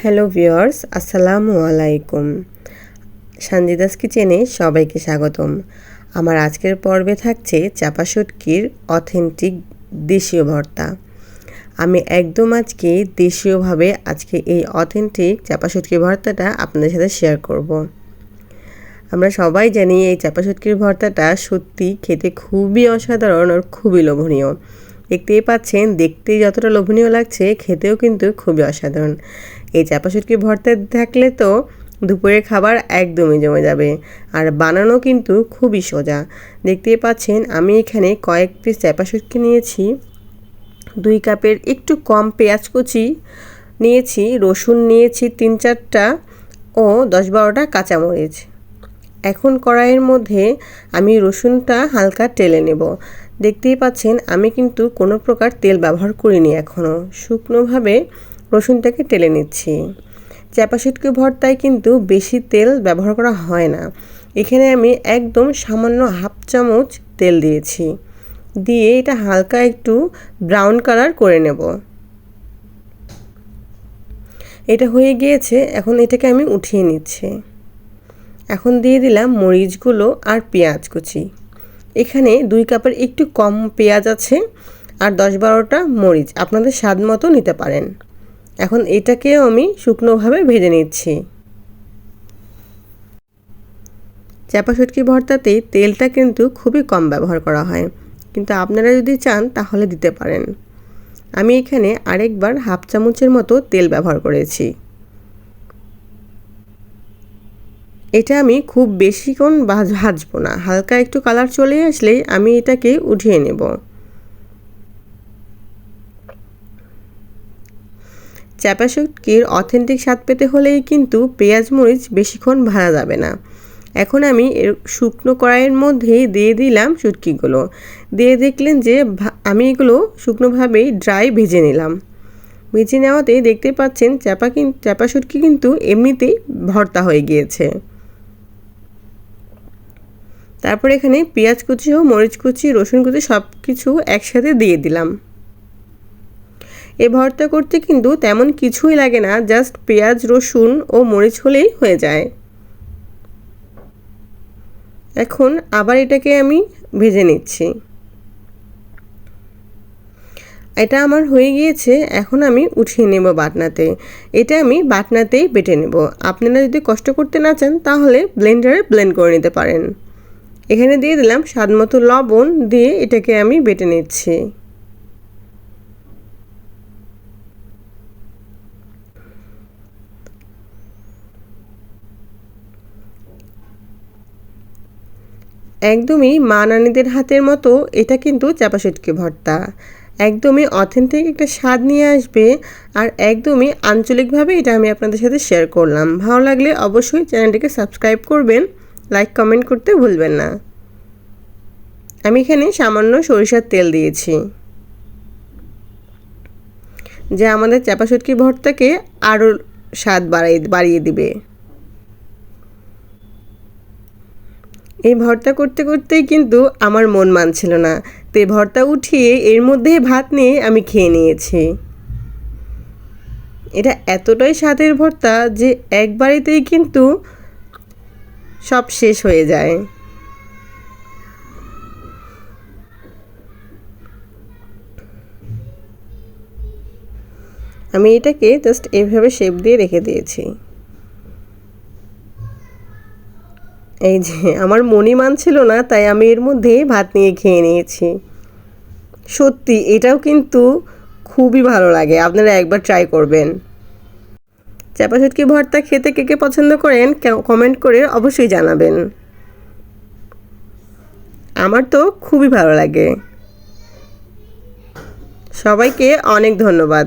Hello viewers, আসসালামু আলাইকুম। সানজিদাস কিচেনে সবাইকে স্বাগতম। আমার আজকের পর্বে থাকছে চাপা শুটকির অথেন্টিক দেশীয় ভর্তা। আমি একদম আজকে দেশীয়ভাবে এই অথেন্টিক চাপা শুটকির ভর্তাটা আপনাদের সাথে শেয়ার করব। আমরা সবাই জানি এই চাপা শুটকির ভর্তাটা সত্যি খেতে খুবই অসাধারণ আর খুবই লোভনীয়। দেখতেই পাচ্ছেন, দেখতেই যতটা লোভনীয় লাগছে, খেতেও কিন্তু খুবই অসাধারণ। এই চাপা শুটকির ভর্তা থাকলে তো দুপুরের খাবার একদমই জমে যাবে। আর বানানো কিন্তু খুবই সোজা। দেখতেই পাচ্ছেন, আমি এখানে কয়েক পিস চাপা শুটকি নিয়েছি, 2 কাপের একটু কম পেঁয়াজ কুচি নিয়েছি, রসুন নিয়েছি 3-4টা ও 10-12টা কাঁচামরিচ। এখন কড়াইয়ের মধ্যে আমি রসুনটা হালকা টেলে নেব। দেখতেই পাচ্ছেন, আমি কিন্তু কোনো প্রকার তেল ব্যবহার করিনি এখনও, শুকনোভাবে রসুনটাকে টেলে নিচ্ছি। চাপা শুটকি ভর্তায় কিন্তু বেশি তেল ব্যবহার করা হয় না। এখানে আমি একদম সামান্য হাফ চামচ তেল দিয়েছি, দিয়ে এটা হালকা একটু ব্রাউন কালার করে নেব। এটা হয়ে গিয়েছে, এখন এটাকে আমি উঠিয়ে নিচ্ছি। এখন দিয়ে দিলাম মরিচগুলো আর পেঁয়াজ কুচি। এখানে 2 কাপের একটু কম পেঁয়াজ আছে আর 10-12টা মরিচ, আপনাদের স্বাদ মতো নিতে পারেন। এখন এটাকেও আমি শুকনোভাবে ভেজে নিচ্ছি। চাপা শুটকি ভর্তাতে তেলটা কিন্তু খুবই কম ব্যবহার করা হয়, কিন্তু আপনারা যদি চান তাহলে দিতে পারেন। আমি এখানে আরেকবার হাফ চামচের মতো তেল ব্যবহার করেছি। এটা আমি খুব বেশিক্ষণ ভাজবো না, হালকা একটু কালার চলে আসলেই আমি এটাকে উঠিয়ে নেব। চাপা শুটকির অথেন্টিক স্বাদ পেতে হলেই কিন্তু পেঁয়াজ মরিচ বেশিক্ষণ ভাজা যাবে না। এখন আমি শুকনো কড়াইয়ের মধ্যে দিয়ে দিলাম শুটকিগুলো, দিয়ে দেখলেন যে আমি এগুলো শুকনোভাবেই ড্রাই ভেজে নিলাম। ভেজে নেওয়াতে দেখতে পাচ্ছেন চাপা শুটকি কিন্তু এমনিতেই ভর্তা হয়ে গিয়েছে। তারপর এখানে পেঁয়াজ কুচি ও মরিচ কুচি, রসুন কুচি সব কিছু একসাথে দিয়ে দিলাম। এই ভর্তা করতে কিন্তু তেমন কিছুই লাগে না, জাস্ট পেঁয়াজ, রসুন ও মরিচ হলেই হয়ে যায়। এখন আবার এটাকে আমি ভেজে নিচ্ছি। এটা আমার হয়ে গিয়েছে, এখন আমি উঠিয়ে নেব বাটনাতে। এটা আমি বাটনাতেই বেটে নেব। আপনারা যদি কষ্ট করতে না চান তাহলে ব্লেন্ডারে ব্লেন্ড করে নিতে পারেন। এখানে দিয়ে দিলাম স্বাদমতো লবণ, দিয়ে এটাকে আমি বেটে নিচ্ছি। একদমই মা নানিদের হাতের মতো এটা কিন্তু চাপা শুটকি ভর্তা। একদমই অথেন্টিক একটা স্বাদ নিয়ে আসবে, আর একদমই আঞ্চলিকভাবে এটা আমি আপনাদের সাথে শেয়ার করলাম। ভালো লাগলে অবশ্যই চ্যানেলটিকে সাবস্ক্রাইব করবেন, লাইক কমেন্ট করতে ভুলবেন না। আমি এখানে সামান্য সরিষার তেল দিয়েছি, যা আমাদের চাপা শুটকি ভর্তাকে আরও স্বাদ বাড়িয়ে দিবে। এই ভর্তা করতে করতেই কিন্তু আমার মন মানছিল না, তো ভর্তা উঠিয়ে এর মধ্যে ভাত নিয়ে আমি খেয়ে নিয়েছি। এটা এতটাই স্বাদের ভর্তা যে একবারেতেই কিন্তু সব শেষ হয়ে যায়। আমি এটাকে জাস্ট এইভাবে শেপ দিয়ে রেখে দিয়েছি। এই যে আমার মনই মানছিল না, তাই আমি এর মধ্যে ভাত নিয়ে খেয়ে নিয়েছি। সত্যি এটাও কিন্তু খুবই ভালো লাগে, আপনারা একবার ট্রাই করবেন। চাপা শুটকি ভর্তা খেতে কে কে পছন্দ করেন কমেন্ট করে অবশ্যই জানাবেন। আমার তো খুবই ভালো লাগে। সবাইকে অনেক ধন্যবাদ।